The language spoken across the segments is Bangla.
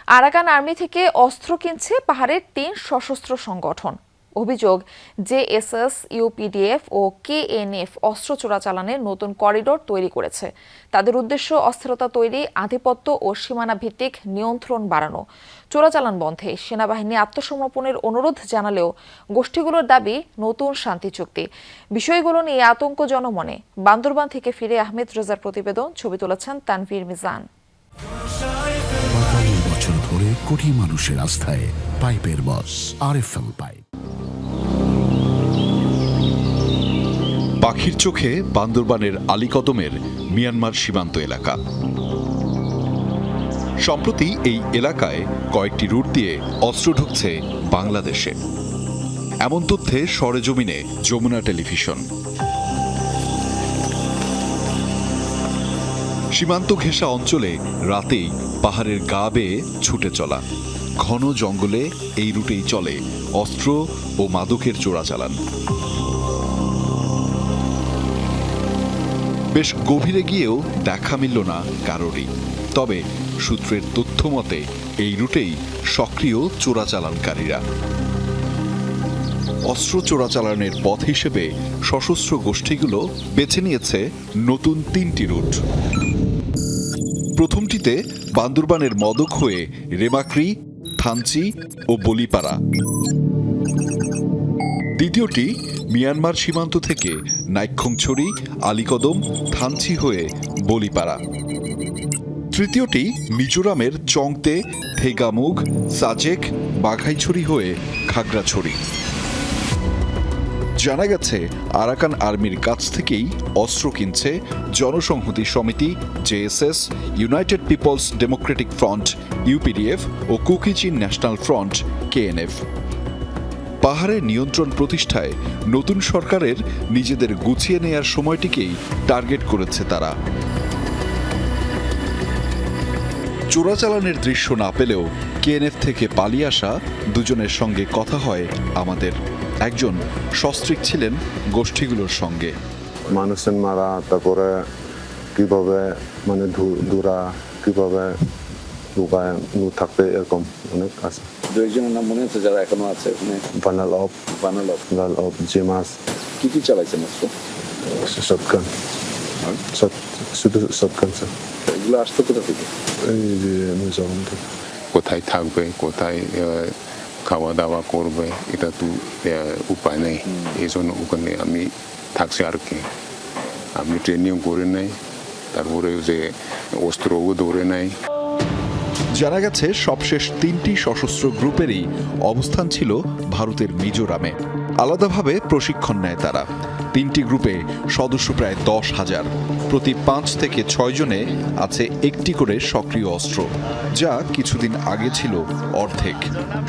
আরাকান আর্মি থেকে অস্ত্র কিনছে পাহাড়ের ৩ সশস্ত্র সংগঠন। অভিযোগ, জেএসএস, ইউপিডিএফ ও কেএনএফ অস্ত্র চোরাচালানের নতুন করিডোর তৈরি করেছে। তাদের উদ্দেশ্য অস্থিরতা তৈরি, আধিপত্য ও সীমানা ভিত্তিক নিয়ন্ত্রণ বাড়ানো। চোরাচালান বন্ধে সেনাবাহিনী আত্মসমর্পণের অনুরোধ জানালেও গোষ্ঠীগুলোর দাবি নতুন শান্তি চুক্তি। বিষয়গুলো নিয়ে আতঙ্ক জনমনে। বান্দরবান থেকে ফিরে আহমেদ রেজার প্রতিবেদন, ছবি তুলেছেন তানভীর মিজান। ৪৫ বছর ধরে কোটি মানুষের আস্থায় পাইপের বস আরএফএল পাইপ। পাখির চোখে বান্দরবানের আলীকদমের মিয়ানমার সীমান্ত এলাকা। সম্প্রতি এই এলাকায় কয়েকটি রুট দিয়ে অস্ত্র ঢুকছে বাংলাদেশে, এমন তথ্যে সরেজমিনে যমুনা টেলিভিশন। সীমান্ত ঘেঁষা অঞ্চলে রাতেই পাহাড়ের গা বেয়ে ছুটে চলা, ঘন জঙ্গলে এই রুটেই চলে অস্ত্র ও মাদকের চোরাচালান। বেশ গভীরে গিয়েও দেখা মিলল না কারোরই। তবে সূত্রের তথ্য মতে এই রুটেই সক্রিয় চোরাচালানকারীরা। অস্ত্র চোরাচালানের পথ হিসেবে সশস্ত্র গোষ্ঠীগুলো বেছে নিয়েছে নতুন ৩টি রুট। প্রথমটিতে বান্দরবানের মদক হয়ে রেমাক্রি, থানচি ও বলিপাড়া। দ্বিতীয়টি মিয়ানমার সীমান্ত থেকে নাইক্ষ্যংছড়ি, আলীকদম, থানচি হয়ে বলিপাড়া। তৃতীয়টি মিজোরামের চংতে, থেগামুগ, সাজেক, বাঘাইছড়ি হয়ে খাগড়াছড়ি। জানা গেছে আরাকান আর্মির কাছ থেকেই অস্ত্র কিনছে Janasamhati Samiti, JSS, United People's Democratic Front, UPDF ও কুকিচিন ন্যাশনাল ফ্রন্ট, কেএনএফ। পাহাড়ের নিয়ন্ত্রণ প্রতিষ্ঠায় নতুন সরকারের নিজেদের গুছিয়ে নেয়ার সময়টিকেই টার্গেট করেছে তারা। চোরাচালানের দৃশ্য না পেলেও কেএনএফ থেকে পালিয়ে আসা দুজনের সঙ্গে কথা হয় আমাদের। একজন সস্ত্রীক ছিলেন গোষ্ঠীগুলোর সঙ্গে। মানুষের মারা, তারপরে কিভাবে মানে দূরা কিভাবে লুকায় থাকবে, এরকম অনেক আছে। দুইজনের নাম মনে আছে যারা এখনো আছে ওখানে? বানাল অফ জেমাস। কি চালাইছেন অস্ত্র? শটগান, শুধু শটগান স্যার। এগুলো আসতো কোথা থেকে? এই যে মিজোরাম থেকে। কোথায় থাকবে, কোথায় খাওয়া দাওয়া করবে, এটা তো উপায় নেই। এই জন্য ওখানে আমি থাকছি আর কি। আমি ট্রেনিং করে নেই, তারপরে যে অস্ত্রও ধরে নেই। জানা গেছে সবশেষ 3টি সশস্ত্র গ্রুপেরই অবস্থান ছিল ভারতের মিজোরামে। আলাদাভাবে প্রশিক্ষণ নেয় তারা। 3টি গ্রুপে সদস্য প্রায় 10,000। প্রতি 5 থেকে 6 জনে আছে একটি করে সক্রিয় অস্ত্র, যা কিছুদিন আগে ছিল অর্ধেক।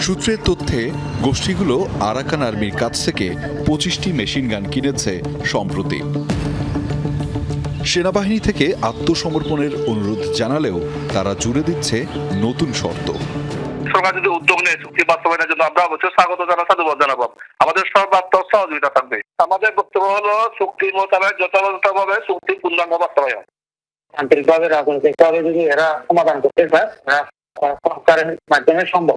সূত্রের তথ্যে গোষ্ঠীগুলো আরাকান আর্মির কাছ থেকে 25টি মেশিন গান কিনেছে সম্প্রতি। সেনাবাহিনী থেকে আত্মসমর্পণের অনুরোধ জানালেও তারা জুড়ে দিচ্ছে নতুন শর্ত। সরকার যদি উদ্যোগ নেয় চুক্তি বাস্তবায়নের জন্য, আমরা অবশ্যই স্বাগত জানাবো, সাধুবাদ জানাবো। আমাদের সর্বাত্মক সহযোগিতা থাকবে। আমাদের বক্তব্য হলো চুক্তি মোতাবেক যথাযথভাবে চুক্তি পূর্ণাঙ্গ বাস্তবায়ন। আন্তরিকভাবে, রাজনৈতিকভাবে যদি এরা সমাধান করতে চায়, সরকারের মাধ্যমে সম্ভব।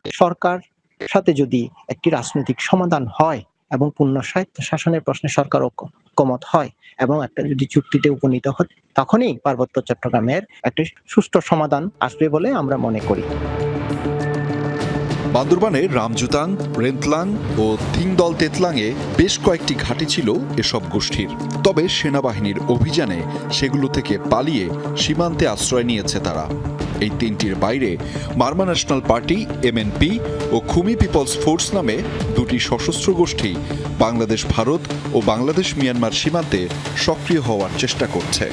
সরকার সাথে যদি একটি রাজনৈতিক সমাধান হয় এবং পূর্ণ স্বায়ত্ত শাসনের প্রশ্নে সরকার ঐকমত হয় এবং একটা যদি চুক্তিতে উপনীত হয়, তখনই পার্বত্য চট্টগ্রামের একটি সুষ্ঠু সমাধান আসবে বলে আমরা মনে করি। বান্দরবানে রামজুতাং, রেন্তলাং ও থিংদল তেতলাংয়ে বেশ কয়েকটি ঘাঁটি ছিল এসব গোষ্ঠীর। তবে সেনাবাহিনীর অভিযানে সেগুলো থেকে পালিয়ে সীমান্তে আশ্রয় নিয়েছে তারা। এই 3টির বাইরে মারমা ন্যাশনাল পার্টি, এমএনপি ও খুমি পিপলস ফোর্স নামে 2টি সশস্ত্র গোষ্ঠী বাংলাদেশ ভারত ও বাংলাদেশ মিয়ানমার সীমান্তে সক্রিয় হওয়ার চেষ্টা করছে।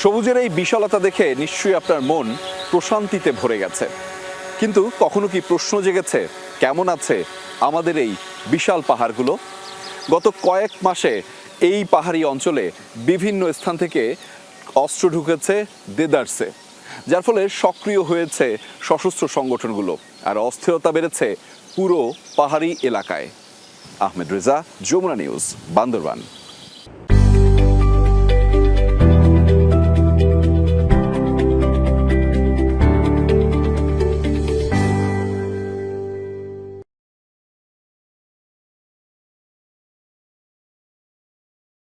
সবুজের এই বিশালতা দেখে নিশ্চয়ই আপনার মন প্রশান্তিতে ভরে গেছে, কিন্তু কখনো কি প্রশ্ন জেগেছে কেমন আছে আমাদের এই বিশাল পাহাড়গুলো? গত কয়েক মাসে এই পাহাড়ি অঞ্চলে বিভিন্ন স্থান থেকে অস্ত্র ঢুকেছে দেদারসে, যার ফলে সক্রিয় হয়েছে সশস্ত্র সংগঠনগুলো আর অস্থিরতা বেড়েছে পুরো পাহাড়ি এলাকায়। আহমেদ রেজা, যমুনা নিউজ, বান্দরবান।